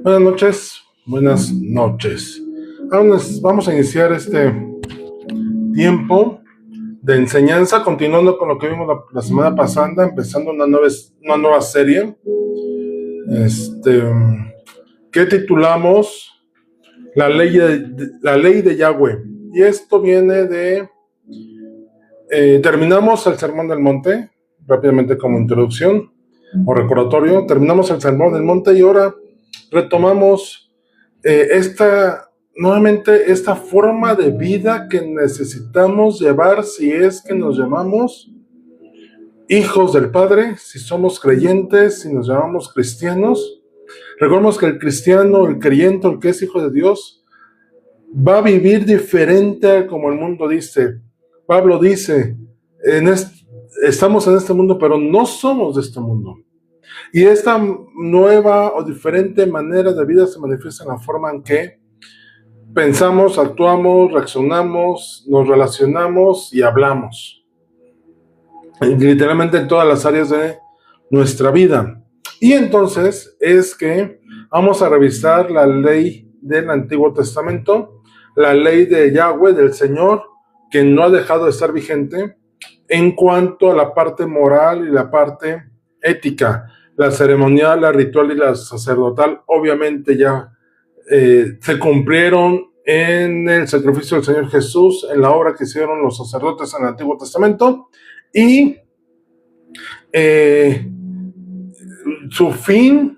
Buenas noches, buenas noches. Vamos a iniciar este tiempo de enseñanza, continuando con lo que vimos la semana pasada, empezando una nueva serie, que titulamos la ley de Yahweh. Y esto viene de... terminamos el Sermón del Monte, rápidamente como introducción o recordatorio. Terminamos el Sermón del Monte y ahora retomamos nuevamente esta forma de vida que necesitamos llevar si es que nos llamamos hijos del Padre, si somos creyentes, si nos llamamos cristianos. Recordemos que el cristiano, el creyente, el que es hijo de Dios, va a vivir diferente como el mundo dice. Pablo dice, estamos en este mundo, pero no somos de este mundo. Y esta nueva o diferente manera de vida se manifiesta en la forma en que pensamos, actuamos, reaccionamos, nos relacionamos y hablamos. Literalmente en todas las áreas de nuestra vida. Y entonces es que vamos a revisar la ley del Antiguo Testamento, la ley de Yahweh, del Señor, que no ha dejado de estar vigente en cuanto a la parte moral y la parte ética. La ceremonial, la ritual y la sacerdotal obviamente ya se cumplieron en el sacrificio del Señor Jesús, en la obra que hicieron los sacerdotes en el Antiguo Testamento, y su fin,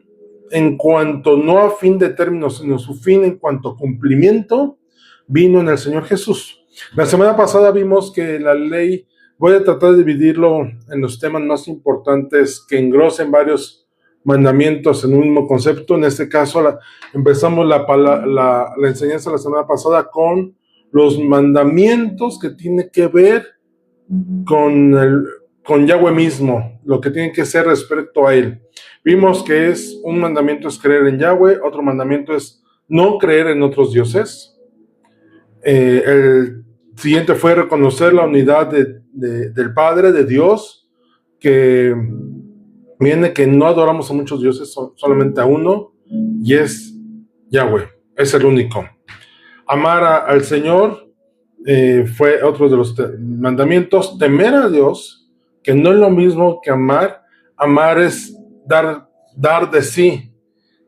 en cuanto no a fin de término, sino su fin en cuanto a cumplimiento, vino en el Señor Jesús. La semana pasada vimos que la ley, voy a tratar de dividirlo en los temas más importantes que engrosen varios mandamientos en un mismo concepto. En este caso, empezamos la enseñanza la semana pasada con los mandamientos que tienen que ver con Yahweh mismo, lo que tiene que ser respecto a Él. Vimos que un mandamiento es creer en Yahweh, otro mandamiento es no creer en otros dioses. El siguiente fue reconocer la unidad del Padre, de Dios, que viene que no adoramos a muchos dioses, solamente a uno, y es Yahweh, es el único. Amar al Señor fue otro de los mandamientos. Temer a Dios, que no es lo mismo que amar. Amar es dar de sí.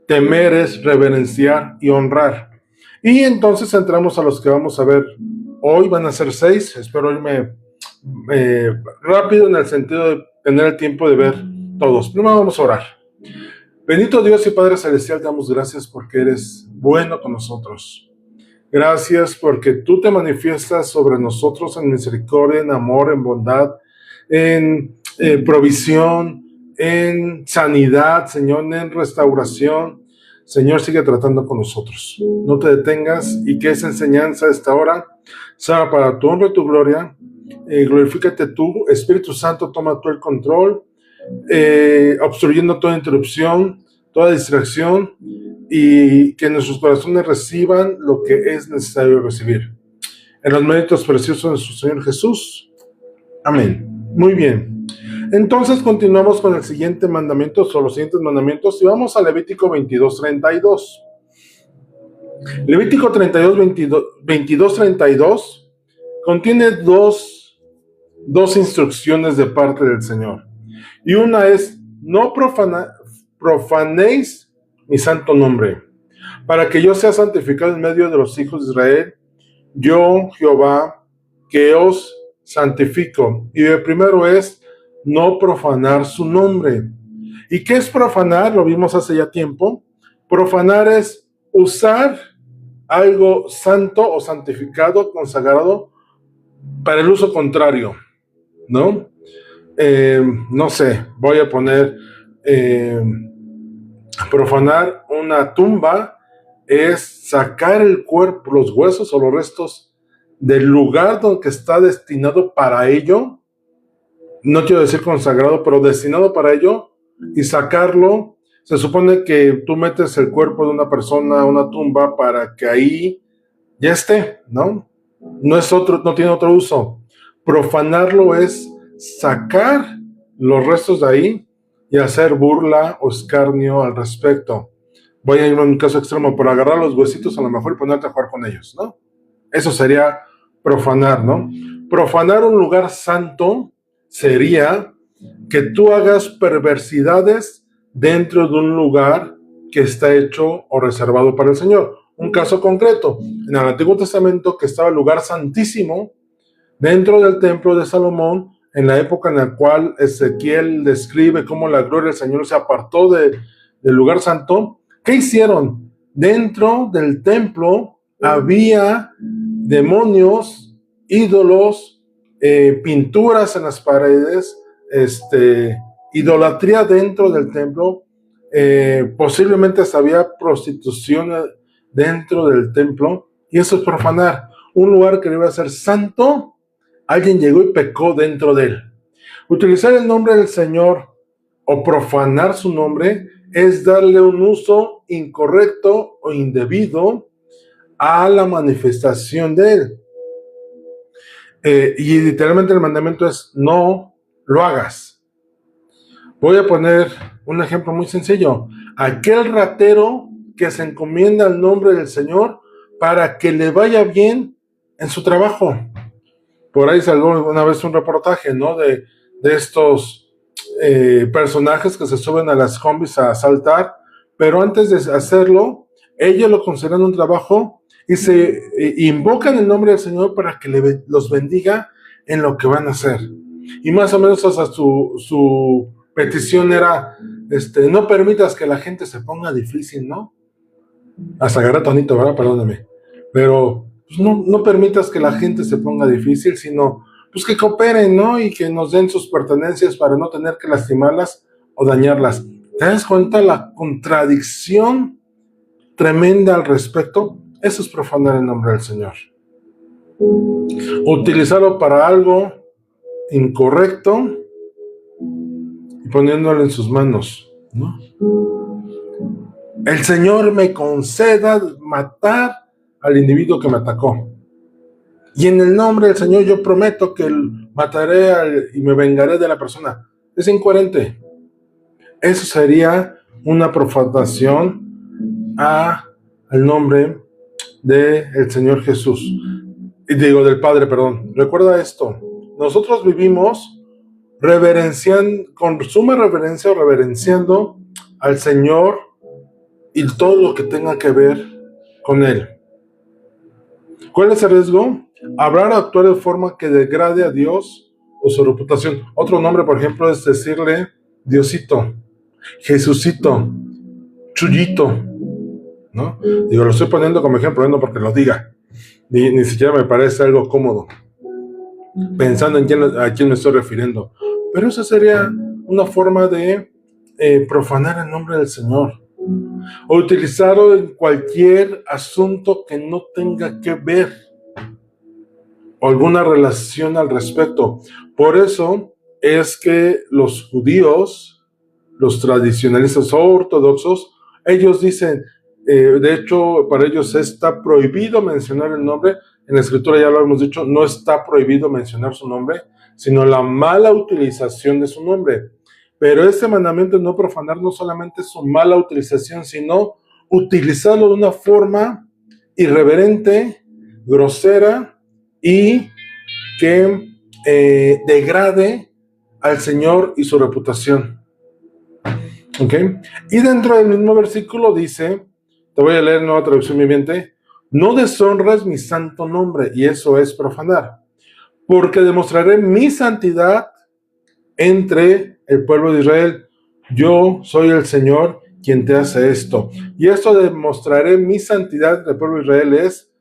Temer es reverenciar y honrar. Y entonces entramos a los que vamos a ver hoy. Van a ser 6. Espero irme rápido en el sentido de tener el tiempo de ver todos. Primero vamos a orar. Bendito Dios y Padre Celestial, te damos gracias porque eres bueno con nosotros. Gracias porque tú te manifiestas sobre nosotros en misericordia, en amor, en bondad, en provisión, en sanidad, Señor, en restauración. Señor, sigue tratando con nosotros. No te detengas y que esa enseñanza a esta hora sea para tu honra y tu gloria. Glorifícate tú, Espíritu Santo, toma tú el control, obstruyendo toda interrupción, toda distracción, y que nuestros corazones reciban lo que es necesario recibir. En los méritos preciosos de nuestro Señor Jesús. Amén. Muy bien. Entonces continuamos con el siguiente mandamiento, o los siguientes mandamientos, y vamos a Levítico 22:32. Levítico 22:32 contiene dos instrucciones de parte del Señor. Y una es, no profanéis mi santo nombre, para que yo sea santificado en medio de los hijos de Israel, yo, Jehová, que os santifico. Y el primero es no profanar su nombre. ¿Y qué es profanar? Lo vimos hace ya tiempo. Profanar es usar algo santo o santificado, consagrado, para el uso contrario, ¿no? No sé, voy a poner profanar una tumba es sacar el cuerpo, los huesos o los restos del lugar donde está destinado para ello. No quiero decir consagrado, pero destinado para ello, y sacarlo. Se supone que tú metes el cuerpo de una persona a una tumba para que ahí ya esté, ¿no? No tiene otro uso. Profanarlo es sacar los restos de ahí y hacer burla o escarnio al respecto. voy a ir a un caso extremo, por agarrar los huesitos a lo mejor y ponerte a jugar con ellos, ¿no? Eso sería profanar, ¿no? Profanar un lugar santo sería que tú hagas perversidades dentro de un lugar que está hecho o reservado para el Señor. Un caso concreto, en el Antiguo Testamento, que estaba el lugar santísimo dentro del templo de Salomón, en la época en la cual Ezequiel describe cómo la gloria del Señor se apartó del lugar santo. ¿Qué hicieron? Dentro del templo había demonios, ídolos, pinturas en las paredes, idolatría dentro del templo, posiblemente hasta había prostitución dentro del templo, y eso es profanar. Un lugar que iba a ser santo, alguien llegó y pecó dentro de él. Utilizar el nombre del Señor o profanar su nombre es darle un uso incorrecto o indebido a la manifestación de él. Y literalmente el mandamiento es: no lo hagas. Voy a poner un ejemplo muy sencillo. Aquel ratero que se encomienda al nombre del Señor para que le vaya bien en su trabajo. Por ahí salió una vez un reportaje, ¿no? De estos personajes que se suben a las combis a asaltar, pero antes de hacerlo, ellos lo consideran un trabajo y se invocan el nombre del Señor para que los bendiga en lo que van a hacer. Y más o menos hasta su petición era, no permitas que la gente se ponga difícil, ¿no? Hasta agarré tonito, ¿verdad? Perdóname. Pero pues no permitas que la gente se ponga difícil, sino pues que cooperen, ¿no? Y que nos den sus pertenencias para no tener que lastimarlas o dañarlas. ¿Te das cuenta la contradicción tremenda al respecto? Eso es profanar el nombre del Señor. Utilizarlo para algo incorrecto y poniéndolo en sus manos, ¿no? El Señor me conceda matar al individuo que me atacó. Y en el nombre del Señor yo prometo que mataré y me vengaré de la persona. Es incoherente. Eso sería una profanación al nombre del Señor Jesús. Y digo, del Padre, perdón. Recuerda esto. Nosotros vivimos con suma reverencia o reverenciando al Señor y todo lo que tenga que ver con Él. ¿Cuál es el riesgo? Hablar o actuar de forma que degrade a Dios o su reputación. Otro nombre, por ejemplo, es decirle Diosito, Jesucito, Chuyito, ¿no? Digo, lo estoy poniendo como ejemplo, no porque lo diga. Ni siquiera me parece algo cómodo, pensando en a quién me estoy refiriendo. Pero eso sería una forma de profanar el nombre del Señor. O utilizarlo en cualquier asunto que no tenga que ver o alguna relación al respecto. Por eso es que los judíos, los tradicionalistas ortodoxos, ellos dicen, de hecho, para ellos está prohibido mencionar el nombre. En la escritura ya lo hemos dicho, no está prohibido mencionar su nombre, sino la mala utilización de su nombre. Pero este mandamiento de no profanar no solamente su mala utilización, sino utilizarlo de una forma irreverente, grosera y que degrade al Señor y su reputación. ¿Ok? Y dentro del mismo versículo dice, te voy a leer en Nueva Traducción Viviente: no deshonres mi santo nombre, y eso es profanar, porque demostraré mi santidad entre el pueblo de Israel. Yo soy el Señor quien te hace esto. Y esto de demostraré mi santidad entre el pueblo de Israel es: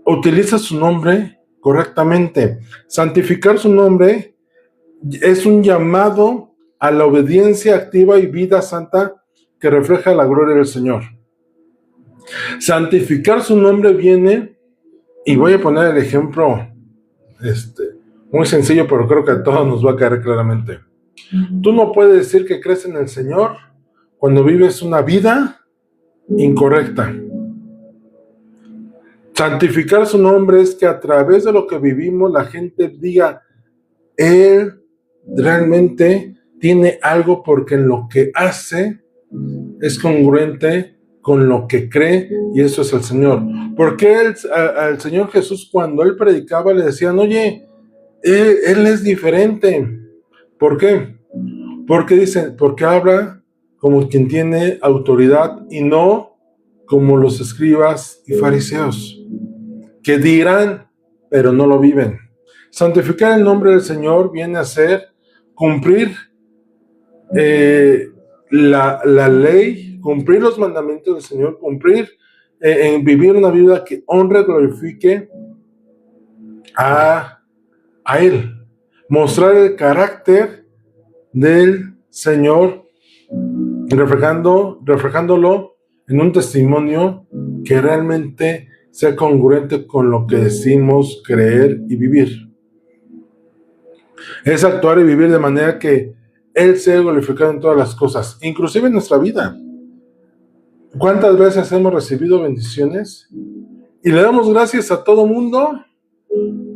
utiliza su nombre correctamente. Santificar su nombre es un llamado a la obediencia activa y vida santa que refleja la gloria del Señor. Santificar su nombre viene, y voy a poner el ejemplo muy sencillo, pero creo que a todos nos va a caer claramente. Tú no puedes decir que crees en el Señor cuando vives una vida incorrecta. Santificar su nombre es que a través de lo que vivimos la gente diga: Él realmente tiene algo porque en lo que hace es congruente con lo que cree, y eso es el Señor. Porque al Señor Jesús, cuando Él predicaba, le decían, oye, él es diferente. ¿Por qué? Porque habla como quien tiene autoridad y no como los escribas y fariseos, que dirán, pero no lo viven. Santificar el nombre del Señor viene a ser cumplir la ley, cumplir los mandamientos del Señor, cumplir en vivir una vida que honre y glorifique a Él, mostrar el carácter del Señor, reflejándolo en un testimonio que realmente sea congruente con lo que decimos creer y vivir. Es actuar y vivir de manera que Él sea glorificado en todas las cosas, inclusive en nuestra vida. ¿Cuántas veces hemos recibido bendiciones y le damos gracias a todo mundo?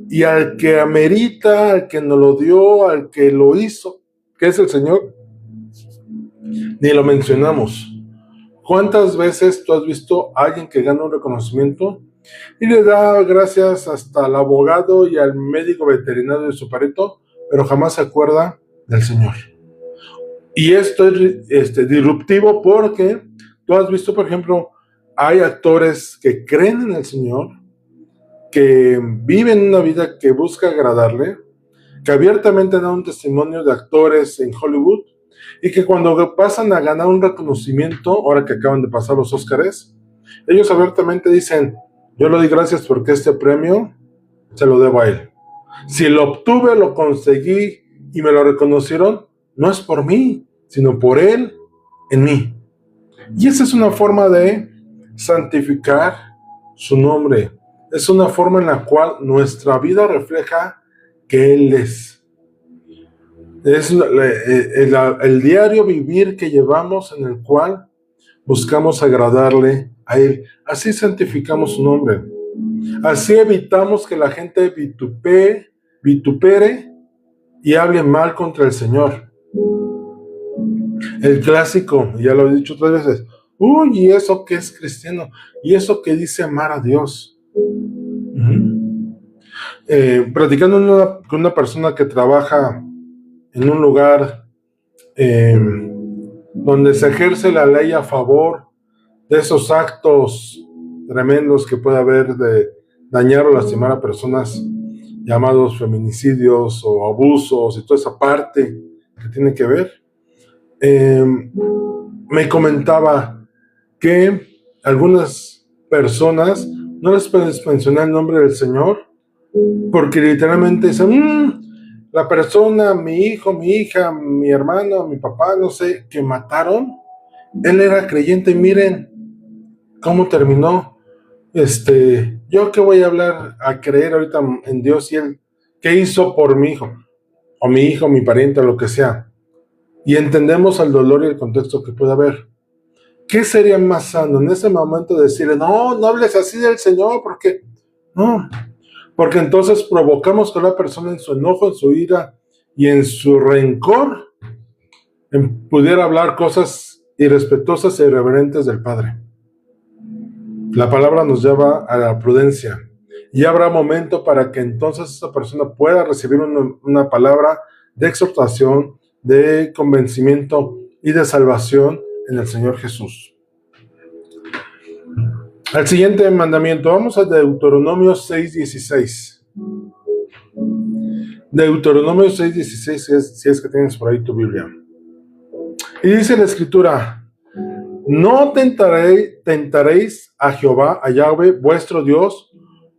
Y al que amerita, al que nos lo dio, al que lo hizo, que es el Señor, ni lo mencionamos. ¿Cuántas veces tú has visto a alguien que gana un reconocimiento y le da gracias hasta al abogado y al médico veterinario de su perrito, pero jamás se acuerda del Señor? Y esto es disruptivo porque tú has visto, por ejemplo, hay actores que creen en el Señor, que viven una vida que busca agradarle, que abiertamente dan un testimonio de actores en Hollywood y que cuando pasan a ganar un reconocimiento, ahora que acaban de pasar los Óscares, ellos abiertamente dicen, yo le doy gracias porque este premio se lo debo a Él. Si lo obtuve, lo conseguí y me lo reconocieron, no es por mí, sino por Él en mí. Y esa es una forma de santificar su nombre. Es una forma en la cual nuestra vida refleja que Él es. Es el diario vivir que llevamos en el cual buscamos agradarle a Él. Así santificamos su nombre. Así evitamos que la gente vitupere y hable mal contra el Señor. El clásico, ya lo he dicho otras veces, uy, ¿y eso qué es cristiano? ¿Y eso qué dice amar a Dios? Platicando con una persona que trabaja en un lugar donde se ejerce la ley a favor de esos actos tremendos que puede haber de dañar o lastimar a personas, llamados feminicidios o abusos y toda esa parte que tiene que ver, me comentaba que algunas personas no les puedes mencionar el nombre del Señor porque literalmente dicen, la persona, mi hijo, mi hija, mi hermano, mi papá, no sé, que mataron, él era creyente y miren cómo terminó. Yo qué voy a hablar, a creer ahorita en Dios y Él, ¿qué hizo por mi hijo? O mi hijo, mi pariente, o lo que sea. Y entendemos el dolor y el contexto que puede haber. ¿Qué sería más sano en ese momento decirle, no hables así del Señor, porque no? Porque entonces provocamos que la persona en su enojo, en su ira y en su rencor pudiera hablar cosas irrespetuosas e irreverentes del Padre. La palabra nos lleva a la prudencia y habrá momento para que entonces esa persona pueda recibir una palabra de exhortación, de convencimiento y de salvación en el Señor Jesús. Al siguiente mandamiento, vamos a Deuteronomio 6:16. Deuteronomio 6:16, si es que tienes por ahí tu Biblia. Y dice la Escritura, no tentaréis a Jehová, a Yahweh, vuestro Dios,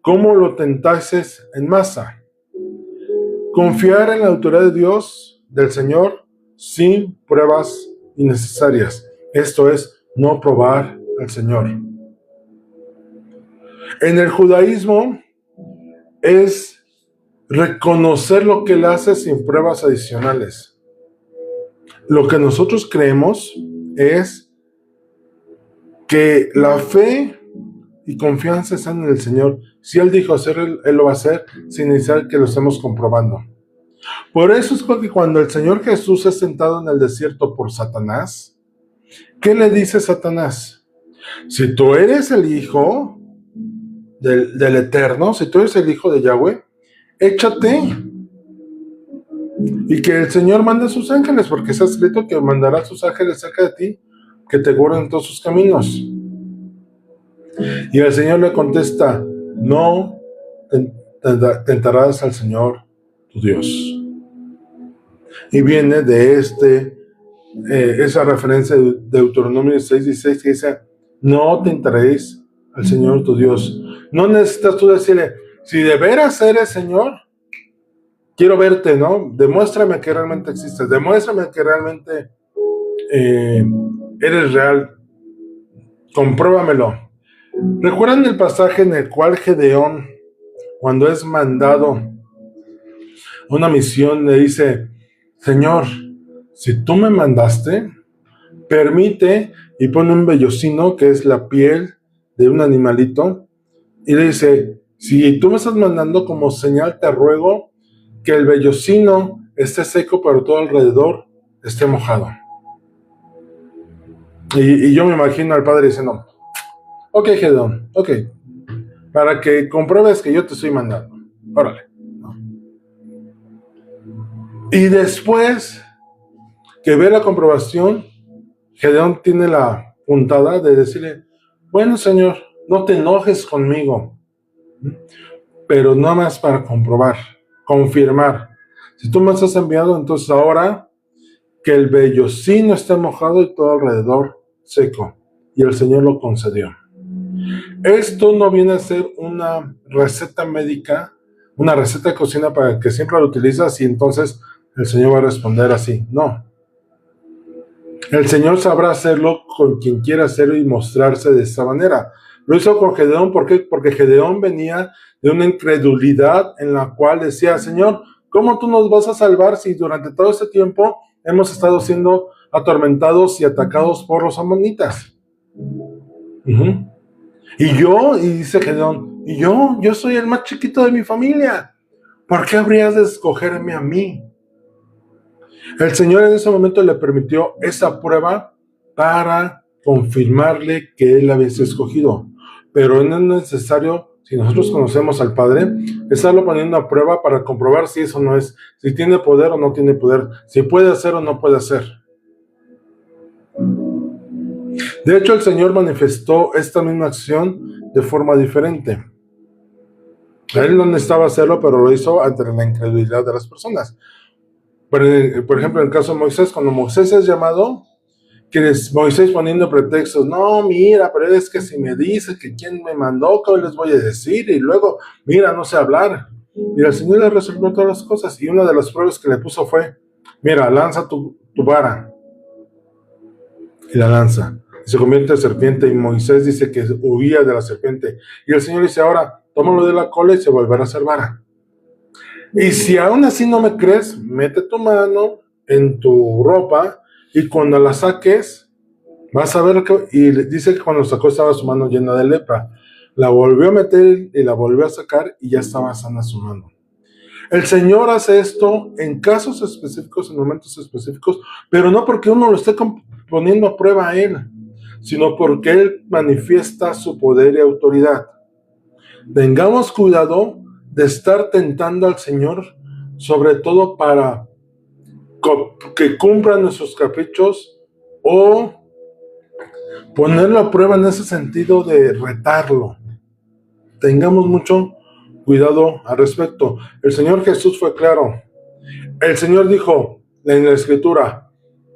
como lo tentasteis en Masa. Confiar en la autoridad de Dios, del Señor, sin pruebas innecesarias. Esto es, no probar al Señor. En el judaísmo es reconocer lo que Él hace sin pruebas adicionales. Lo que nosotros creemos es que la fe y confianza están en el Señor. Si Él dijo hacer, Él lo va a hacer sin necesidad que lo estemos comprobando. Por eso es porque cuando el Señor Jesús es sentado en el desierto por Satanás, ¿qué le dice Satanás? Si tú eres el hijo del Eterno, si tú eres el hijo de Yahweh, échate y que el Señor mande a sus ángeles, porque está escrito que mandará a sus ángeles cerca de ti, que te guarden todos sus caminos. Y el Señor le contesta, no tentarás al Señor tu Dios. Y viene de esa referencia de Deuteronomio 6:16 que dice, no tentaréis al Señor tu Dios. No necesitas tú decirle, si de veras eres Señor, quiero verte, ¿no? Demuéstrame que realmente existes, demuéstrame que realmente eres real, compruébamelo. ¿Recuerdan el pasaje en el cual Gedeón, cuando es mandado a una misión, le dice, Señor, si tú me mandaste, permite, y pone un vellocino, que es la piel de un animalito, y le dice, si tú me estás mandando como señal, te ruego que el vellocino esté seco, pero todo alrededor esté mojado. Y yo me imagino al padre diciendo, ok, Gedeón, ok, para que compruebes que yo te estoy mandando, órale. Y después que ve la comprobación, Gedeón tiene la puntada de decirle, bueno, Señor, no te enojes conmigo, pero nada más para comprobar, confirmar. Si tú me has enviado, entonces ahora que el vellocino esté mojado y todo alrededor seco. Y el Señor lo concedió. Esto no viene a ser una receta médica, una receta de cocina para que siempre lo utilizas y entonces el Señor va a responder así. No. El Señor sabrá hacerlo con quien quiera hacerlo y mostrarse de esta manera. Lo hizo con Gedeón, ¿por qué? Porque Gedeón venía de una incredulidad en la cual decía, Señor, ¿cómo tú nos vas a salvar si durante todo este tiempo hemos estado siendo atormentados y atacados por los amonitas? Y dice Gedeón, yo soy el más chiquito de mi familia. ¿Por qué habrías de escogerme a mí? El Señor en ese momento le permitió esa prueba para confirmarle que Él había sido escogido. Pero no es necesario, si nosotros conocemos al Padre, estarlo poniendo a prueba para comprobar si eso no es, si tiene poder o no tiene poder, si puede hacer o no puede hacer. De hecho, el Señor manifestó esta misma acción de forma diferente. Él no necesitaba hacerlo, pero lo hizo ante la incredulidad de las personas. Por ejemplo, en el caso de Moisés, cuando Moisés es llamado, que es Moisés poniendo pretextos, no, mira, pero es que si me dice que quién me mandó, ¿qué les voy a decir? Y luego, mira, no sé hablar. Y el Señor le resolvió todas las cosas. Y una de las pruebas que le puso fue, mira, lanza tu vara. Y la lanza. Y se convierte en serpiente. Y Moisés dice que huía de la serpiente. Y el Señor dice, ahora, tómalo de la cola y se volverá a hacer vara. Y si aún así no me crees, mete tu mano en tu ropa y cuando la saques, vas a ver que... Y dice que cuando sacó estaba su mano llena de lepra. La volvió a meter y la volvió a sacar y ya estaba sana su mano. El Señor hace esto en casos específicos, en momentos específicos, pero no porque uno lo esté poniendo a prueba a Él, sino porque Él manifiesta su poder y autoridad. Tengamos cuidado de estar tentando al Señor, sobre todo para que cumplan nuestros caprichos o ponerlo a prueba en ese sentido de retarlo. Tengamos mucho cuidado al respecto. El Señor Jesús fue claro. El Señor dijo en la Escritura,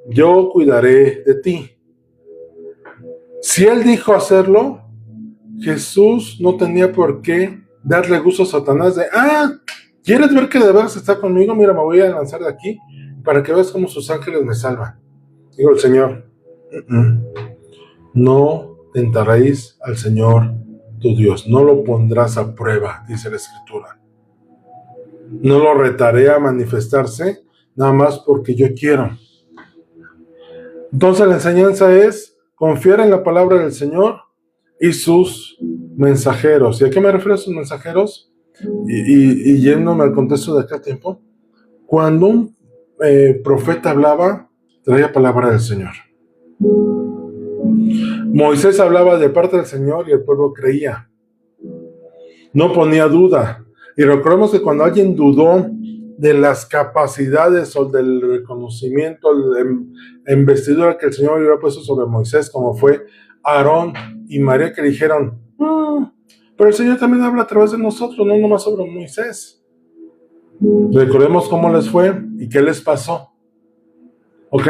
yo cuidaré de ti. Si Él dijo hacerlo, Jesús no tenía por qué darle gusto a Satanás de, ¿quieres ver que de veras está conmigo? Mira, me voy a lanzar de aquí para que veas cómo sus ángeles me salvan. Digo el Señor, no tentaréis al Señor tu Dios, no lo pondrás a prueba, dice la Escritura. No lo retaré a manifestarse nada más porque yo quiero. Entonces la enseñanza es confiar en la palabra del Señor y sus mensajeros. ¿Y a qué me refiero a sus mensajeros? Y yéndome al contexto de aquel tiempo, cuando un profeta hablaba, traía palabra del Señor. Moisés hablaba de parte del Señor y el pueblo creía. No ponía duda. Y recordemos que cuando alguien dudó de las capacidades o del reconocimiento, la investidura que el Señor había puesto sobre Moisés, como fue Aarón y María, que dijeron, pero el Señor también habla a través de nosotros, no nomás sobre Moisés. Recordemos cómo les fue y qué les pasó. ¿Ok?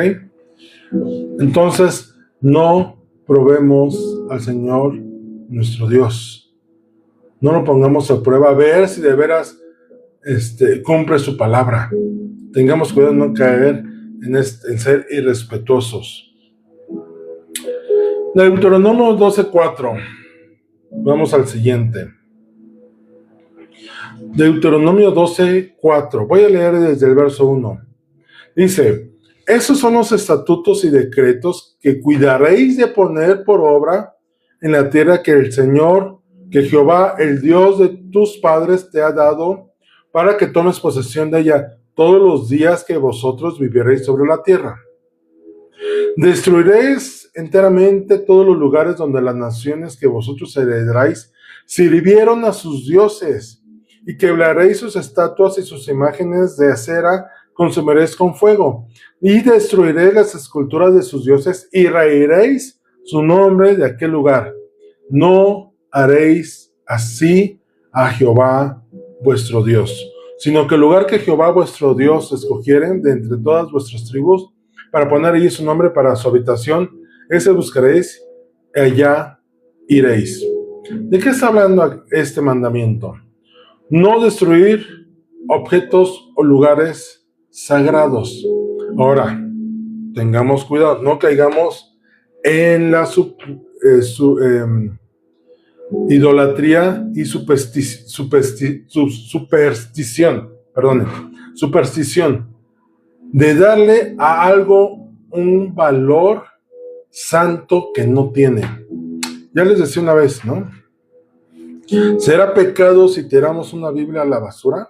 Entonces, no probemos al Señor nuestro Dios. No lo pongamos a prueba a ver si de veras cumple su palabra. Tengamos cuidado de no caer en ser irrespetuosos. Deuteronomio 12:4. Vamos al siguiente. Deuteronomio 12:4. Voy a leer desde el verso 1. Dice: esos son los estatutos y decretos que cuidaréis de poner por obra en la tierra que el Señor, que Jehová, el Dios de tus padres, te ha dado, para que tomes posesión de ella todos los días que vosotros viviereis sobre la tierra. Destruiréis enteramente todos los lugares donde las naciones que vosotros heredaréis sirvieron a sus dioses, y quebraréis sus estatuas y sus imágenes de acera consumiréis con fuego, y destruiréis las esculturas de sus dioses, y raeréis su nombre de aquel lugar. No haréis así a Jehová vuestro Dios, sino que el lugar que Jehová vuestro Dios escogieren de entre todas vuestras tribus, para poner allí su nombre para su habitación, ese buscaréis, y allá iréis. ¿De qué está hablando este mandamiento? No destruir objetos o lugares sagrados. Ahora, tengamos cuidado, no caigamos en la idolatría y superstición de darle a algo un valor santo que no tiene. Ya les decía una vez, ¿no? ¿Será pecado si tiramos una Biblia a la basura?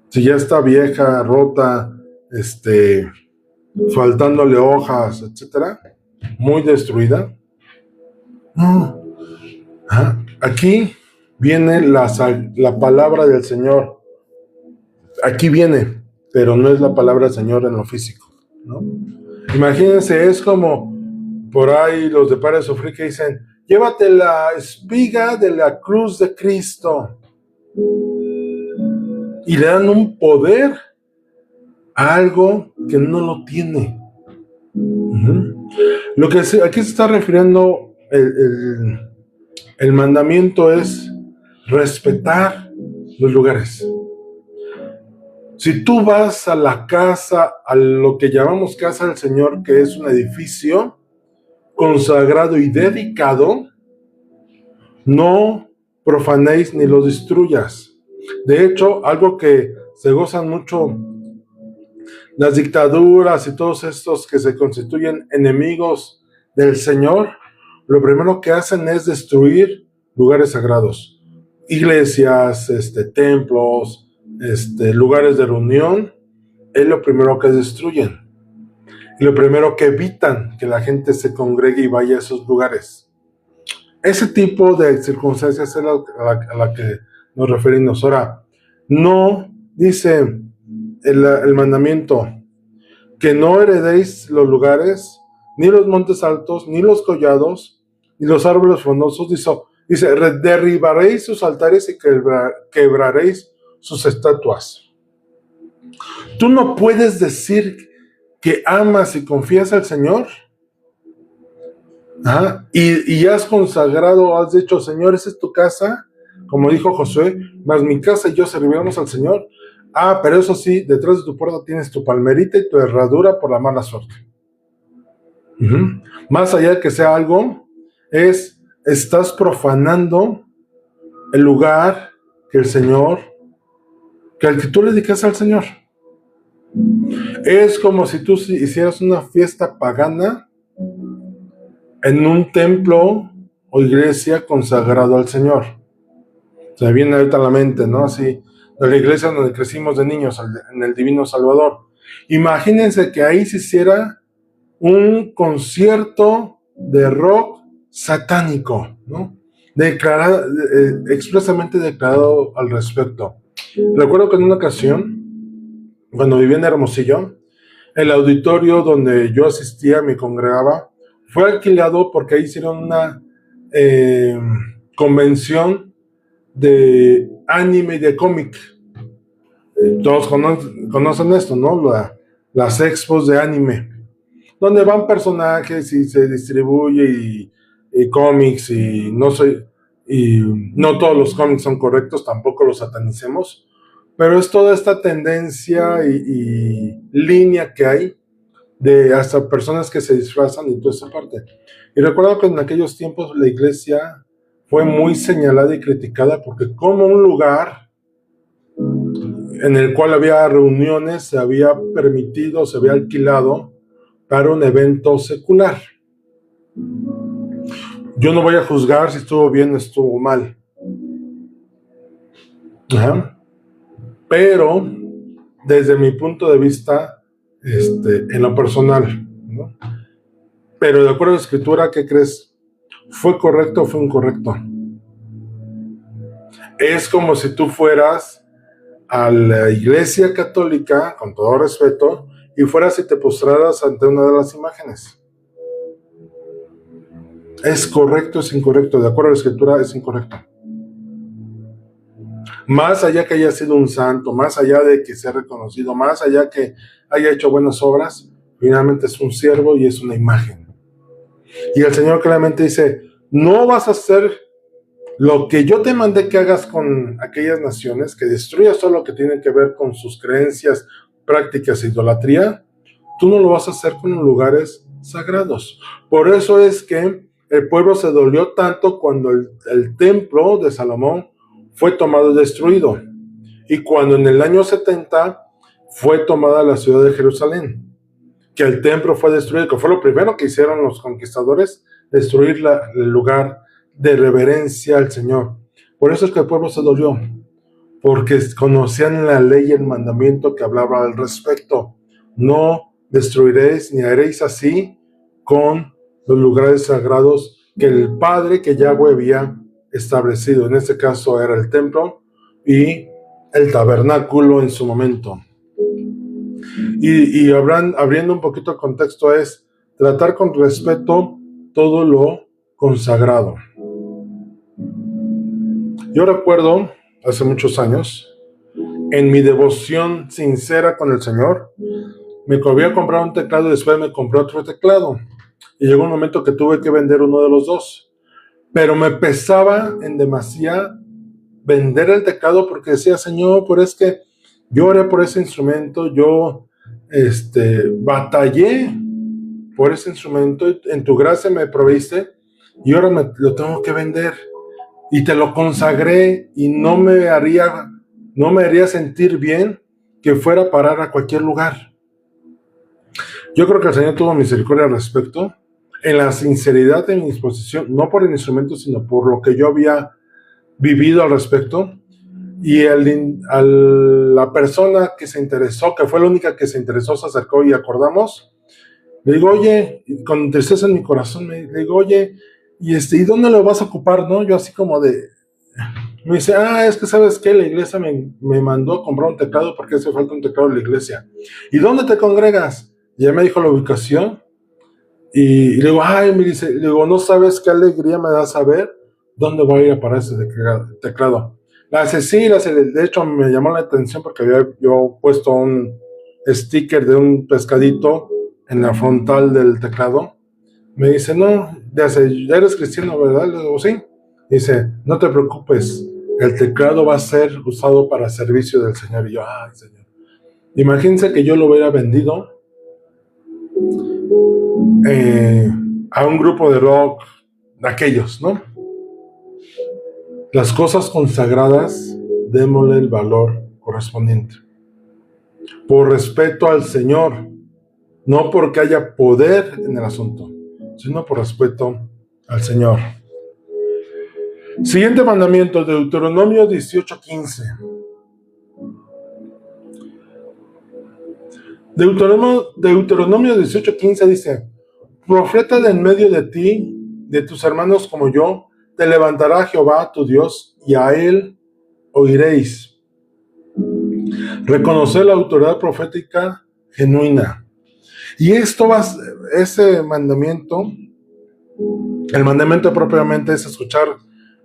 Si ya está vieja, rota, faltándole hojas, etcétera, muy destruida. No. Aquí viene la palabra del Señor. Aquí viene, pero no es la palabra del Señor en lo físico, ¿no? Imagínense, es como por ahí los de Para Sufrir que dicen: llévate la espiga de la cruz de Cristo. Y le dan un poder a algo que no lo tiene. Lo que aquí se está refiriendo el mandamiento es respetar los lugares. Si tú vas a la casa, a lo que llamamos casa del Señor, que es un edificio consagrado y dedicado, no profanéis ni lo destruyas. De hecho, algo que se gozan mucho las dictaduras y todos estos que se constituyen enemigos del Señor, lo primero que hacen es destruir lugares sagrados, iglesias, templos, lugares de reunión. Es lo primero que destruyen y lo primero que evitan que la gente se congregue y vaya a esos lugares. Ese tipo de circunstancias es a la que nos referimos. Ahora, no dice el mandamiento que no heredéis los lugares, ni los montes altos, ni los collados, ni los árboles frondosos. Dice, derribaréis sus altares y quebraréis sus estatuas. Tú no puedes decir que amas y confías al Señor, y has consagrado, has dicho: Señor, esa es tu casa, como dijo Josué, mas mi casa y yo serviremos al Señor. Pero eso sí, detrás de tu puerta tienes tu palmerita y tu herradura por la mala suerte. Más allá de que sea algo, estás profanando el lugar que el Señor, que al que tú le dedicas al Señor. Es como si tú hicieras una fiesta pagana en un templo o iglesia consagrado al Señor. Se me viene ahorita a la mente, ¿no? Así, de la iglesia donde crecimos de niños, en el Divino Salvador. Imagínense que ahí se hiciera un concierto de rock satánico, ¿no? Expresamente declarado al respecto. Recuerdo que en una ocasión, cuando vivía en Hermosillo, el auditorio donde yo asistía, me congregaba, fue alquilado porque ahí hicieron una convención de anime y de cómic. Todos conocen esto, ¿no? Las expos de anime, donde van personajes y se distribuye y cómics y no todos los cómics son correctos, tampoco los satanicemos, pero es toda esta tendencia y línea que hay de hasta personas que se disfrazan y toda esa parte. Y recuerdo que en aquellos tiempos la iglesia fue muy señalada y criticada porque como un lugar en el cual había reuniones se había permitido, se había alquilado para un evento secular. Yo no voy a juzgar si estuvo bien o estuvo mal. Ajá. Pero desde mi punto de vista, en lo personal, ¿no? Pero de acuerdo a la escritura, ¿qué crees? ¿Fue correcto o fue incorrecto? Es como si tú fueras a la iglesia católica, con todo respeto, y fueras y te postraras ante una de las imágenes. ¿Es correcto o es incorrecto? De acuerdo a la escritura, es incorrecto. Más allá que haya sido un santo, más allá de que sea reconocido, más allá que haya hecho buenas obras, finalmente es un siervo y es una imagen. Y el Señor claramente dice, no vas a hacer lo que yo te mandé que hagas con aquellas naciones, que destruyas todo lo que tiene que ver con sus creencias, prácticas e idolatría, tú no lo vas a hacer con los lugares sagrados. Por eso es que el pueblo se dolió tanto cuando el templo de Salomón fue tomado y destruido. Y cuando en el año 70 fue tomada la ciudad de Jerusalén, que el templo fue destruido, que fue lo primero que hicieron los conquistadores, destruir el lugar de reverencia al Señor. Por eso es que el pueblo se dolió, porque conocían la ley y el mandamiento que hablaba al respecto. No destruiréis ni haréis así con los lugares sagrados que el Padre, que Yahweh había establecido. En este caso era el templo y el tabernáculo en su momento. Y abriendo un poquito el contexto, es tratar con respeto todo lo consagrado. Yo recuerdo, hace muchos años, en mi devoción sincera con el Señor, me había comprado un teclado y después me compré otro teclado. Y llegó un momento que tuve que vender uno de los dos. Pero me pesaba en demasía vender el teclado porque decía, Señor, pero es que yo oré por ese instrumento, yo batallé por ese instrumento, en tu gracia me proviste y ahora lo tengo que vender. Y te lo consagré y no me haría sentir bien que fuera a parar a cualquier lugar. Yo creo que el Señor tuvo misericordia al respecto, en la sinceridad de mi disposición, no por el instrumento, sino por lo que yo había vivido al respecto. Y la persona que se interesó, que fue la única que se interesó, se acercó y acordamos. Le digo, oye, con tristeza en mi corazón, le digo, oye, ¿y dónde lo vas a ocupar, no? Yo así como de... Me dice, es que ¿sabes qué? La iglesia me mandó a comprar un teclado porque hace falta un teclado en la iglesia. ¿Y dónde te congregas? Y ya me dijo la ubicación. Y le digo, me dice, le digo, no sabes qué alegría me da saber dónde voy a ir a parar ese teclado. De hecho me llamó la atención porque había yo puesto un sticker de un pescadito en la frontal del teclado. Me dice, no, ya eres cristiano, ¿verdad? Le digo, sí. Dice, no te preocupes, el teclado va a ser usado para servicio del Señor. Y yo, Señor. Imagínense que yo lo hubiera vendido a un grupo de rock, de aquellos, ¿no? Las cosas consagradas, démosle el valor correspondiente. Por respeto al Señor, no porque haya poder en el asunto, sino por respeto al Señor. Siguiente mandamiento, Deuteronomio 18:15. Deuteronomio 18:15 dice, profeta de en medio de ti, de tus hermanos como yo, te levantará Jehová tu Dios, y a él oiréis. Reconocer la autoridad profética genuina. Y esto ese mandamiento, el mandamiento propiamente es escuchar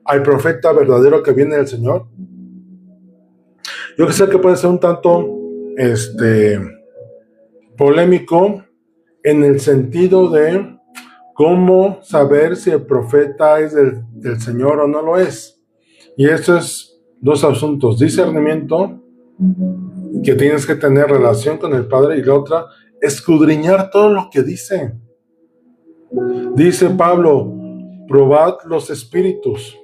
al profeta verdadero que viene del Señor. Yo sé que puede ser un tanto polémico en el sentido de cómo saber si el profeta es del Señor o no lo es. Y esto es dos asuntos: discernimiento, que tienes que tener relación con el Padre, y la otra, escudriñar todo lo que dice. Dice Pablo, probad los espíritus.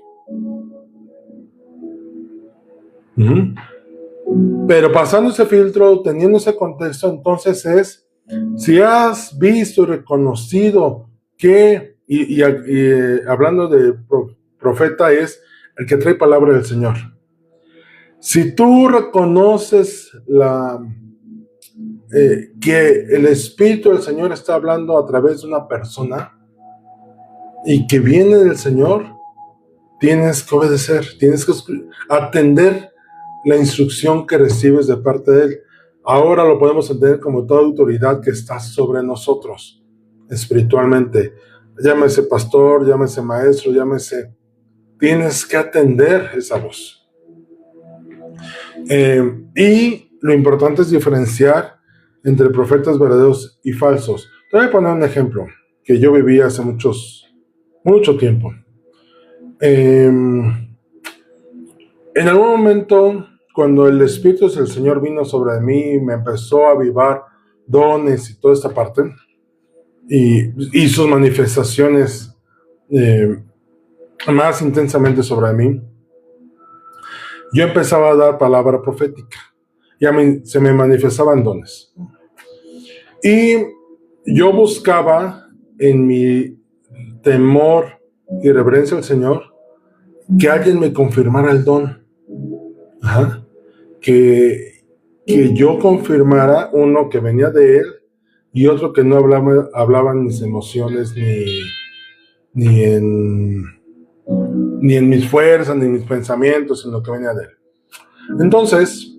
Pero pasando ese filtro, teniendo ese contexto, entonces es, si has visto y reconocido que, hablando de profeta, es el que trae palabra del Señor. Si tú reconoces que el Espíritu del Señor está hablando a través de una persona y que viene del Señor, tienes que obedecer, tienes que atender la instrucción que recibes de parte de Él. Ahora lo podemos entender como toda autoridad que está sobre nosotros espiritualmente. Llámese pastor, llámese maestro, tienes que atender esa voz. Y lo importante es diferenciar entre profetas verdaderos y falsos. Te voy a poner un ejemplo que yo viví hace mucho tiempo. En algún momento, cuando el Espíritu del Señor vino sobre mí, me empezó a avivar dones y toda esta parte, y sus manifestaciones más intensamente sobre mí, yo empezaba a dar palabra profética. Se me manifestaban dones. Y yo buscaba, en mi temor y reverencia al Señor, que alguien me confirmara el don. Que yo confirmara, uno, que venía de Él, y otro, que no hablaban mis emociones, ni en mis fuerzas, ni en mis pensamientos, sino que venía de Él. Entonces,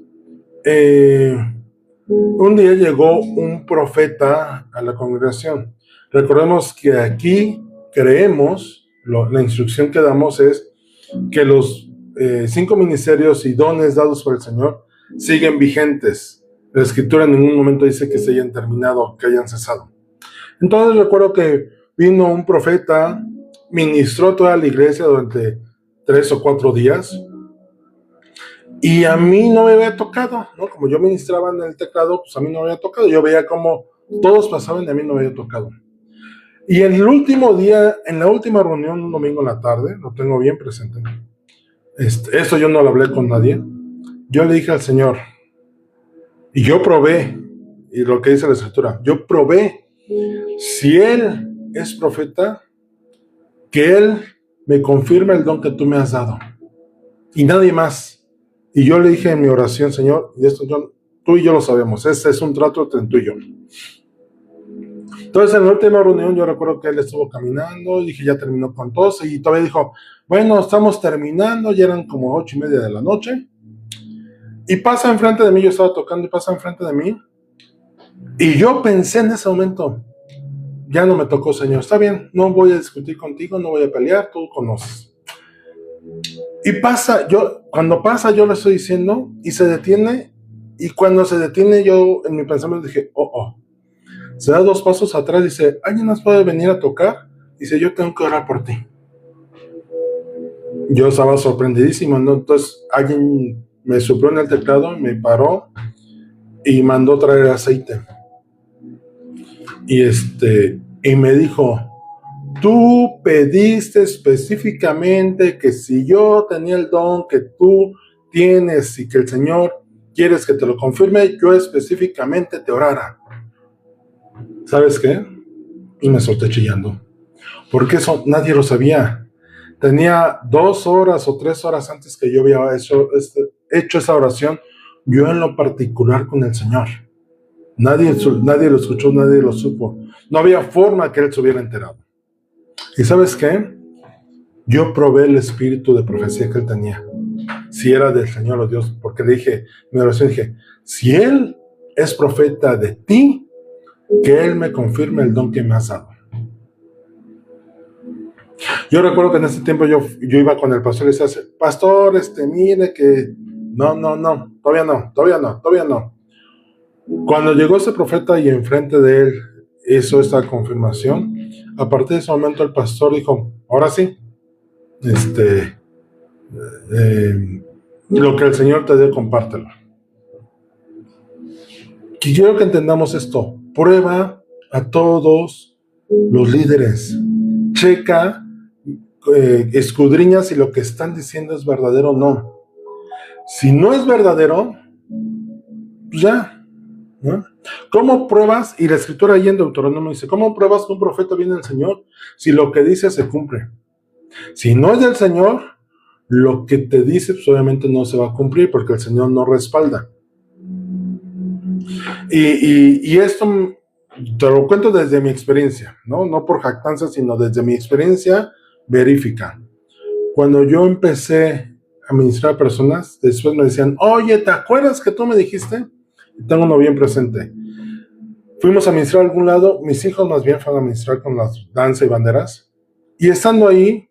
un día llegó un profeta a la congregación. Recordemos que aquí creemos, la instrucción que damos es que los 5 ministerios y dones dados por el Señor siguen vigentes. La Escritura en ningún momento dice que se hayan terminado, que hayan cesado. Entonces recuerdo que vino un profeta, ministró toda la iglesia durante 3 o 4 días, y a mí no me había tocado, ¿no? Como yo ministraba en el teclado, pues a mí no me había tocado. Yo veía cómo todos pasaban y a mí no me había tocado. Y en el último día, en la última reunión, un domingo en la tarde, lo tengo bien presente, esto yo no lo hablé con nadie, yo le dije al Señor, y yo probé, y lo que dice la Escritura, yo probé, si Él es profeta, que Él me confirme el don que tú me has dado, y nadie más. Y yo le dije en mi oración, Señor, y esto tú y yo lo sabemos, este es un trato entre tú y yo. Entonces en la última reunión yo recuerdo que él estuvo caminando, y dije, ya terminó con todos, y todavía dijo, bueno, estamos terminando, ya eran como 8:30 de la noche, y pasa enfrente de mí, yo estaba tocando, y pasa enfrente de mí, y yo pensé en ese momento, ya no me tocó, Señor, está bien, no voy a discutir contigo, no voy a pelear, tú conoces. Y cuando pasa, yo le estoy diciendo, y se detiene, y cuando se detiene, yo en mi pensamiento dije, se da 2 pasos atrás, dice, ¿alguien más puede venir a tocar? Dice, yo tengo que orar por ti. Yo estaba sorprendidísimo, ¿no? Entonces alguien me sopló en el teclado, me paró y mandó traer aceite. Y me dijo, tú pediste específicamente que si yo tenía el don que tú tienes y que el Señor quieres que te lo confirme, yo específicamente te orara. ¿Sabes qué? Y me solté chillando. Porque eso nadie lo sabía. Tenía 2 horas o 3 horas antes que yo había hecho esa oración, yo en lo particular con el Señor. Nadie lo escuchó, nadie lo supo. No había forma que él se hubiera enterado. ¿Y sabes qué? Yo probé el espíritu de profecía que él tenía. Si era del Señor o Dios, porque le dije, mi oración dije, si él es profeta de ti, que él me confirme el don que me has dado. Yo recuerdo que en ese tiempo yo iba con el pastor y le decía, pastor, mire que no, todavía no. Cuando llegó ese profeta y enfrente de él hizo esta confirmación, a partir de ese momento el pastor dijo, ahora sí, lo que el Señor te dé, compártelo. Y quiero que entendamos esto. Prueba a todos los líderes. Checa, escudriña si lo que están diciendo es verdadero o no. Si no es verdadero, pues ya, ¿no? ¿Cómo pruebas? Y la escritura ahí en Deuteronomio dice, ¿cómo pruebas que un profeta viene del Señor? Si lo que dice se cumple. Si no es del Señor, lo que te dice pues obviamente no se va a cumplir porque el Señor no respalda. Y esto te lo cuento desde mi experiencia, no por jactancia, sino desde mi experiencia verífica. Cuando yo empecé a ministrar a personas, después me decían, oye, ¿te acuerdas que tú me dijiste? Y tengo uno bien presente. Fuimos a ministrar a algún lado, mis hijos más bien fueron a ministrar con las danza y banderas, y estando ahí,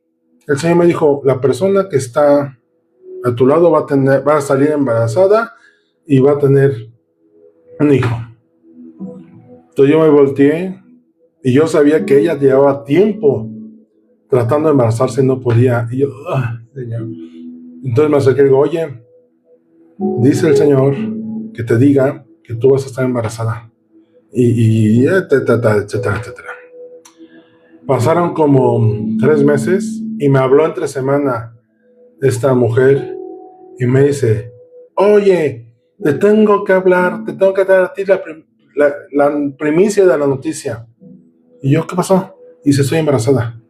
el Señor me dijo, la persona que está a tu lado va a salir embarazada y va a tener un hijo. Entonces yo me volteé y yo sabía que ella llevaba tiempo tratando de embarazarse y no podía. Y yo, Señor. Entonces me acerqué y digo, oye, dice el Señor que te diga que tú vas a estar embarazada. Y etcétera, etcétera. Pasaron como 3 meses y me habló entre semana esta mujer y me dice, oye, te tengo que hablar, te tengo que dar a ti la primicia de la noticia. Y yo, ¿qué pasó? Y dice, estoy embarazada.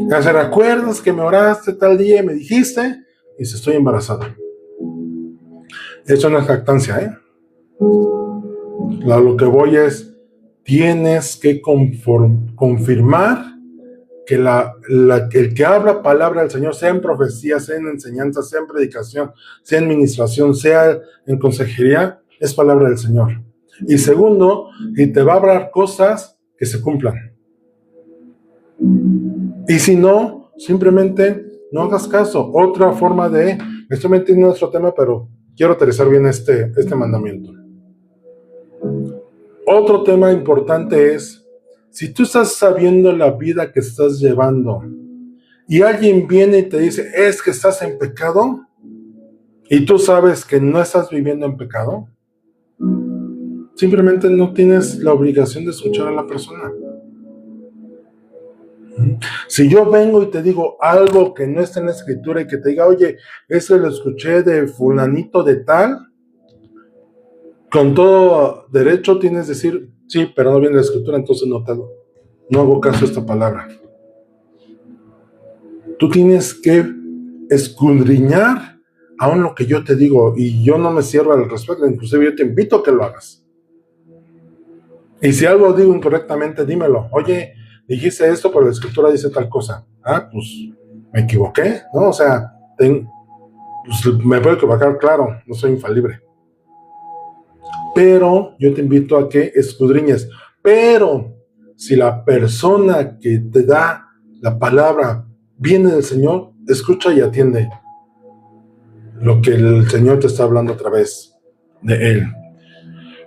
¿Te recuerdas que me oraste tal día y me dijiste? Y dice, estoy embarazada. Eso no es jactancia, ¿eh? Lo que voy es, tienes que confirmar que el que habla palabra del Señor, sea en profecía, sea en enseñanza, sea en predicación, sea en ministración, sea en consejería, es palabra del Señor. Y segundo, y te va a hablar cosas que se cumplan. Y si no, simplemente no hagas caso. Otra forma me estoy metiendo en nuestro tema, pero quiero aterrizar bien este mandamiento. Otro tema importante es, si tú estás sabiendo la vida que estás llevando y alguien viene y te dice, es que estás en pecado, y tú sabes que no estás viviendo en pecado, simplemente no tienes la obligación de escuchar a la persona. Si yo vengo y te digo algo que no está en la escritura y que te diga, oye, eso lo escuché de fulanito de tal, con todo derecho tienes que decir, sí, pero no viene la escritura, entonces no hago caso a esta palabra. Tú tienes que escudriñar aún lo que yo te digo, y yo no me cierro al respecto, inclusive yo te invito a que lo hagas. Y si algo digo incorrectamente, dímelo. Oye, dijiste esto, pero la escritura dice tal cosa. Pues me equivoqué, ¿no? O sea, pues, me puedo equivocar, claro, no soy infalible. Pero yo te invito a que escudriñes. Pero si la persona que te da la palabra viene del Señor, escucha y atiende lo que el Señor te está hablando a través de Él.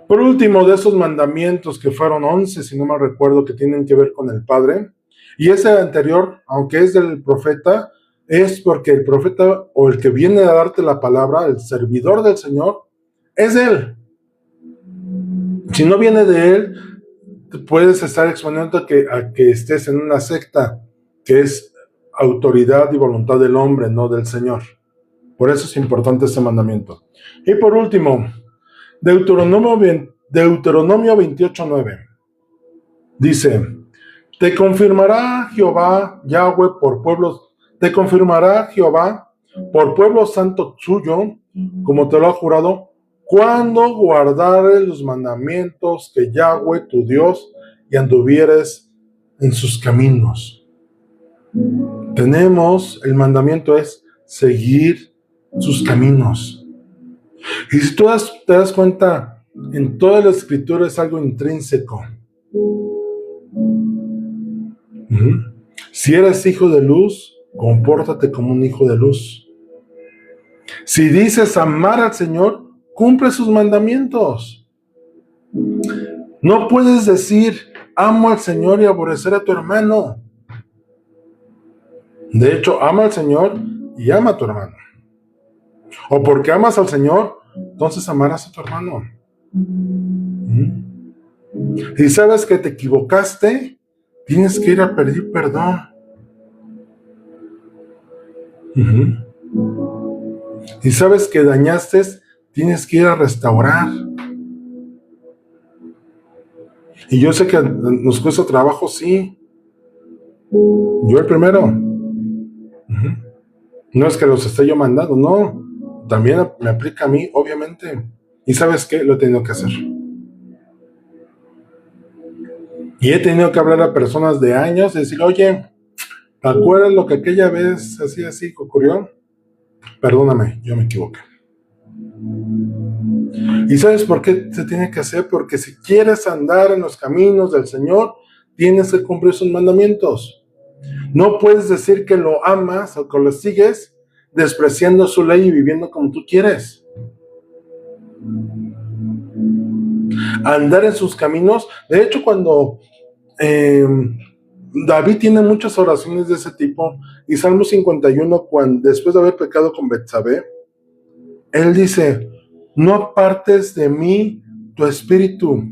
Por último, de esos mandamientos que fueron 11, si no me recuerdo, que tienen que ver con el Padre, y ese anterior, aunque es del profeta, es porque el profeta o el que viene a darte la palabra, el servidor del Señor, es Él. Si no viene de Él, puedes estar exponiendo a que estés en una secta que es autoridad y voluntad del hombre, no del Señor. Por eso es importante este mandamiento. Y por último, Deuteronomio 28:9 dice, te confirmará Jehová por pueblo santo suyo, como te lo ha jurado, cuando guardares los mandamientos que Yahweh tu Dios y anduvieres en sus caminos. El mandamiento es seguir sus caminos. Y si tú te das cuenta, en toda la escritura es algo intrínseco. Si eres hijo de luz, compórtate como un hijo de luz. Si dices amar al Señor, cumple sus mandamientos. No puedes decir amo al Señor y aborrecer a tu hermano. De hecho, ama al Señor y ama a tu hermano. O porque amas al Señor, entonces amarás a tu hermano. Si sabes que te equivocaste, tienes que ir a pedir perdón. Si sabes que dañaste, tienes que ir a restaurar. Y yo sé que nos cuesta trabajo, sí. Yo el primero. No es que los esté yo mandando, no. También me aplica a mí, obviamente. ¿Y sabes qué? Lo he tenido que hacer. Y he tenido que hablar a personas de años y decir, oye, ¿te acuerdas lo que aquella vez así ocurrió? Perdóname, yo me equivoqué. ¿Y sabes por qué se tiene que hacer? Porque si quieres andar en los caminos del Señor, tienes que cumplir sus mandamientos. No puedes decir que lo amas o que lo sigues despreciando su ley y viviendo como tú quieres. Andar en sus caminos. De hecho, cuando David tiene muchas oraciones de ese tipo, y Salmo 51, después de haber pecado con Betsabé, él dice, no apartes de mí tu espíritu,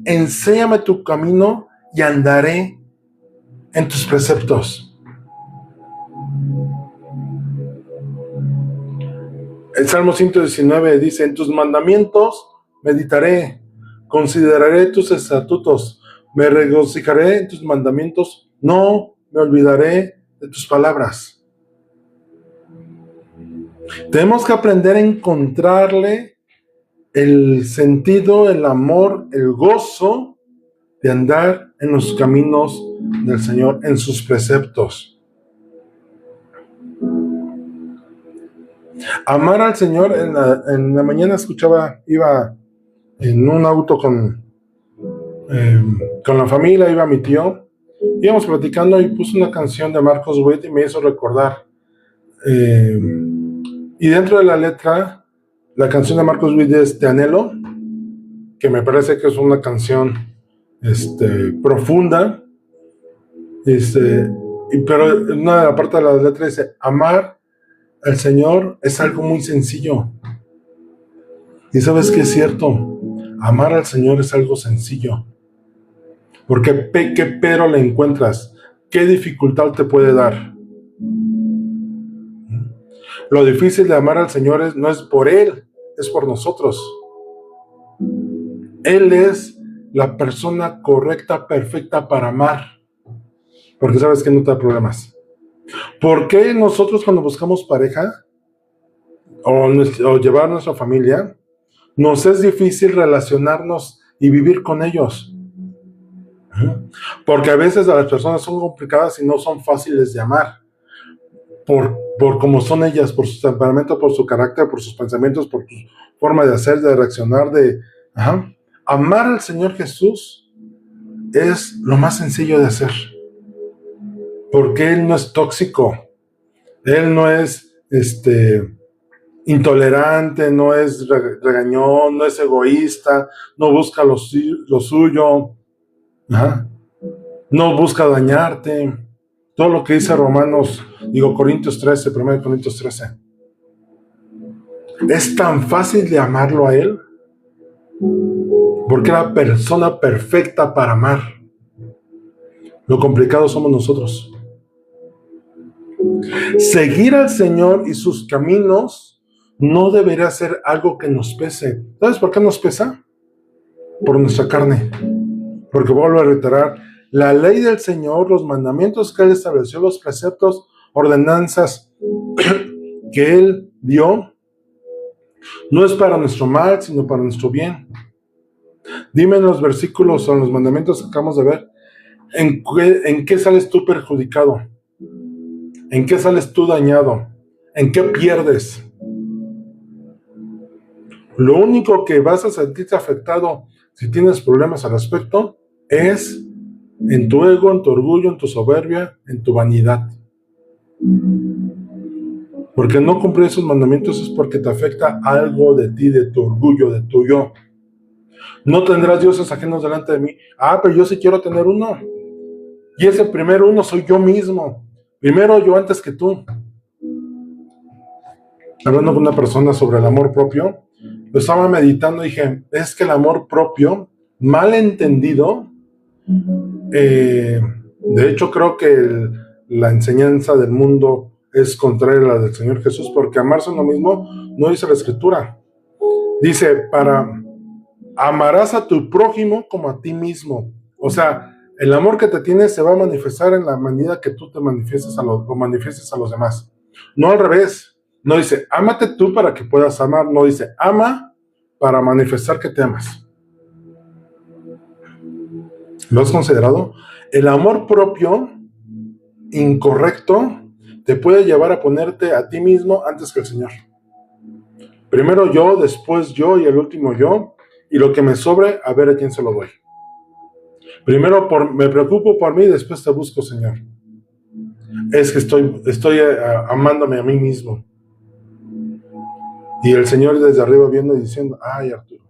enséñame tu camino y andaré en tus preceptos. El Salmo 119 dice, en tus mandamientos meditaré, consideraré tus estatutos, me regocijaré en tus mandamientos, no me olvidaré de tus palabras. Tenemos que aprender a encontrarle el sentido, el amor, el gozo de andar en los caminos del Señor, en sus preceptos. Amar al Señor, en la mañana iba en un auto con la familia, iba mi tío, íbamos platicando y puso una canción de Marcos Witt y me hizo recordar. Y dentro de la letra, la canción de Marcos Witt es Te Anhelo, que me parece que es una canción profunda, pero en una parte de la letra dice, amar al Señor es algo muy sencillo. Y sabes que es cierto, amar al Señor es algo sencillo. Porque ¿qué pero le encuentras? ¿Qué dificultad te puede dar? Lo difícil de amar al Señor no es por Él, es por nosotros. Él es la persona correcta, perfecta para amar. Porque sabes que no te da problemas. ¿Por qué nosotros cuando buscamos pareja o llevar a nuestra familia, nos es difícil relacionarnos y vivir con ellos? Porque a veces las personas son complicadas y no son fáciles de amar. Por cómo son ellas, por su temperamento, por su carácter, por sus pensamientos, por su forma de hacer, de reaccionar, Amar al Señor Jesús es lo más sencillo de hacer. Porque Él no es tóxico. Él no es intolerante, no es regañón, no es egoísta, no busca lo suyo, no busca dañarte. Todo lo que dice Corintios 13, 1 Corintios 13. Es tan fácil de amarlo a Él, porque es la persona perfecta para amar. Lo complicado somos nosotros. Seguir al Señor y sus caminos no debería ser algo que nos pese. ¿Sabes por qué nos pesa? Por nuestra carne. Porque vuelvo a reiterar, la ley del Señor, los mandamientos que Él estableció, los preceptos, ordenanzas que Él dio, No es para nuestro mal, sino para nuestro bien. Dime en los versículos o en los mandamientos que acabamos de ver, ¿en qué sales tú perjudicado? ¿En qué sales tú dañado? ¿En qué pierdes? Lo único que vas a sentirte afectado si tienes problemas al respecto es en tu ego, en tu orgullo, en tu soberbia, en tu vanidad. Porque no cumplir esos mandamientos es porque te afecta algo de ti, de tu orgullo, de tu yo. No tendrás dioses ajenos delante de mí. Pero yo sí quiero tener uno. Y ese primero uno soy yo mismo. Primero yo antes que tú. Hablando con una persona sobre el amor propio, lo estaba meditando y dije, es que el amor propio, mal entendido, de hecho creo que la enseñanza del mundo es contraria a la del Señor Jesús, porque amarse a uno mismo no dice la Escritura. Dice, amarás a tu prójimo como a ti mismo. O sea, el amor que te tienes se va a manifestar en la medida que tú te manifiestes a los demás. No al revés. No dice, ámate tú para que puedas amar. No dice, ama para manifestar que te amas. ¿Lo has considerado? El amor propio incorrecto te puede llevar a ponerte a ti mismo antes que el Señor. Primero yo, después yo y el último yo. Y lo que me sobre, a ver a quién se lo doy. Primero me preocupo por mí, después te busco, Señor. Es que estoy amándome a mí mismo. Y el Señor desde arriba viendo y diciendo, ay, Arturo,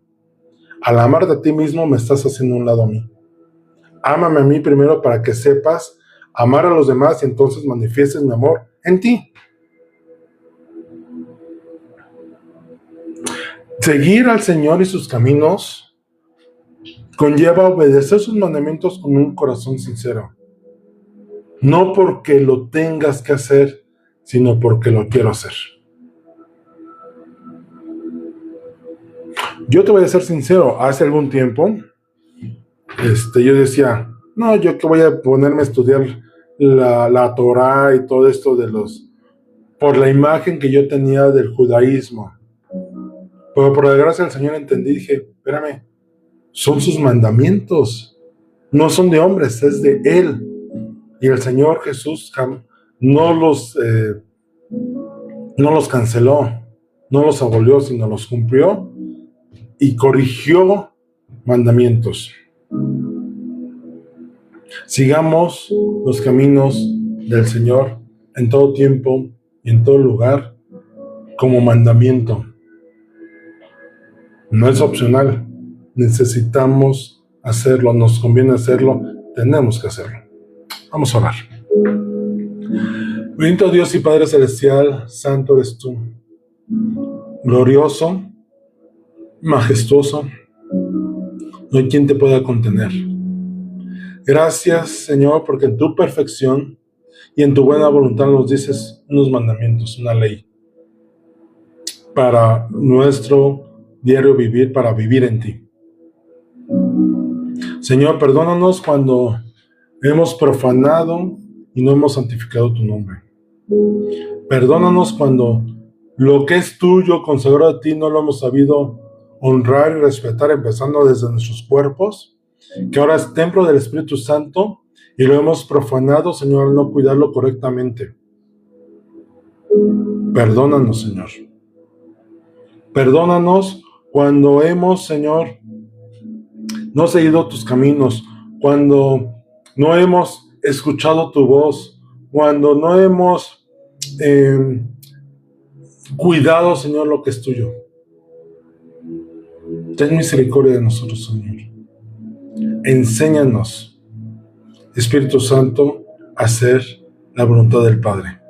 al amarte a ti mismo me estás haciendo un lado a mí. Ámame a mí primero para que sepas amar a los demás y entonces manifiestes mi amor en ti. Seguir al Señor y sus caminos conlleva obedecer sus mandamientos con un corazón sincero. No porque lo tengas que hacer, sino porque lo quiero hacer. Yo te voy a ser sincero, hace algún tiempo, yo decía, no, yo que voy a ponerme a estudiar la Torah y todo esto por la imagen que yo tenía del judaísmo. Pero por la gracia del Señor entendí, dije, espérame, son sus mandamientos, no son de hombres, es de Él. Y el Señor Jesús no los canceló, no los abolió, sino los cumplió y corrigió mandamientos. Sigamos los caminos del Señor en todo tiempo y en todo lugar como mandamiento. No es opcional, necesitamos hacerlo, nos conviene hacerlo, tenemos que hacerlo. Vamos a orar. Bendito Dios y Padre Celestial, santo eres tú, glorioso, majestuoso, no hay quien te pueda contener. Gracias, Señor, porque en tu perfección y en tu buena voluntad nos dices unos mandamientos, una ley, para nuestro diario vivir, para vivir en ti. Señor, perdónanos cuando hemos profanado y no hemos santificado tu nombre. Perdónanos cuando lo que es tuyo, consagrado a ti, no lo hemos sabido honrar y respetar, empezando desde nuestros cuerpos, que ahora es templo del Espíritu Santo, y lo hemos profanado, Señor, al no cuidarlo correctamente. Perdónanos, Señor. Perdónanos cuando hemos, Señor, no seguido tus caminos, cuando no hemos escuchado tu voz, cuando no hemos cuidado, Señor, lo que es tuyo. Ten misericordia de nosotros, Señor. Enséñanos, Espíritu Santo, a hacer la voluntad del Padre.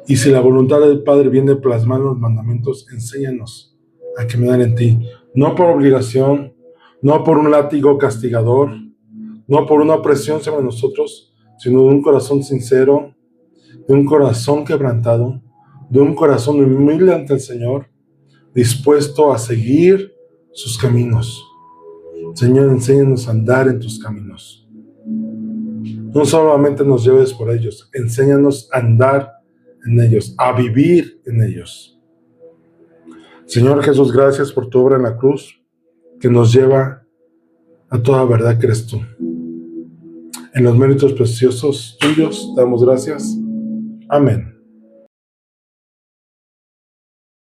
Y si la voluntad del Padre viene plasmada en los mandamientos, enséñanos a caminar en ti. No por obligación, no por un látigo castigador, no por una opresión sobre nosotros, sino de un corazón sincero, de un corazón quebrantado, de un corazón humilde ante el Señor, dispuesto a seguir sus caminos. Señor, enséñanos a andar en tus caminos. No solamente nos lleves por ellos, enséñanos a andar en ellos, a vivir en ellos. Señor Jesús, gracias por tu obra en la cruz, que nos lleva a toda verdad que eres tú. En los méritos preciosos tuyos, damos gracias. Amén.